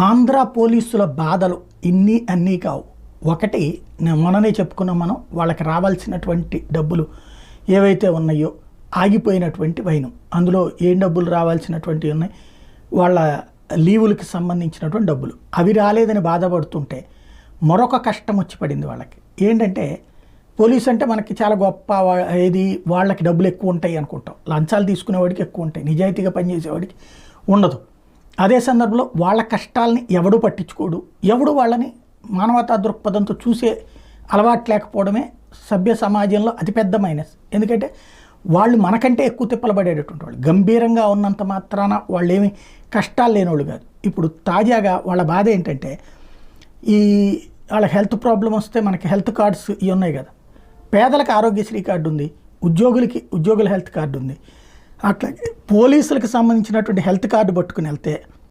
ఆంధ్ర పోలీసుల బాధలు ఇన్ని అన్నీ కావు. ఒకటి మొన్ననే చెప్పుకున్నాం మనం, వాళ్ళకి రావాల్సినటువంటి డబ్బులు ఏవైతే ఉన్నాయో ఆగిపోయినటువంటి వైనం, అందులో ఏం డబ్బులు రావాల్సినటువంటి ఉన్నాయి, వాళ్ళ లీవులకి సంబంధించినటువంటి డబ్బులు అవి రాలేదని బాధపడుతుంటే మరొక కష్టం వచ్చి పడింది వాళ్ళకి. ఏంటంటే పోలీస్ అంటే మనకి చాలా గొప్ప, ఏది వాళ్ళకి డబ్బులు ఎక్కువ ఉంటాయి అనుకుంటాం, లంచాలు తీసుకునేవాడికి ఎక్కువ ఉంటాయి, నిజాయితీగా పనిచేసేవాడికి ఉండదు. అదే సందర్భంలో వాళ్ళ కష్టాలని ఎవడు పట్టించుకోడు, ఎవడు వాళ్ళని మానవతా దృక్పథంతో చూసే అలవాటు లేకపోవడమే సభ్య సమాజంలో అతిపెద్ద మైనస్. ఎందుకంటే వాళ్ళు మనకంటే ఎక్కువ తిప్పలు పడేటటువంటి వాళ్ళు, గంభీరంగా ఉన్నంత మాత్రాన వాళ్ళు ఏమి కష్టాలు లేనివాళ్ళు కాదు. ఇప్పుడు తాజాగా వాళ్ళ బాధ ఏంటంటే, ఈ వాళ్ళ హెల్త్ ప్రాబ్లం వస్తే మనకి హెల్త్ కార్డ్స్ ఇవి ఉన్నాయి కదా, పేదలకు ఆరోగ్యశ్రీ కార్డు ఉంది, ఉద్యోగుల హెల్త్ కార్డు ఉంది, అట్లాగే పోలీసులకు సంబంధించినటువంటి హెల్త్ కార్డు పట్టుకుని వెళ్తే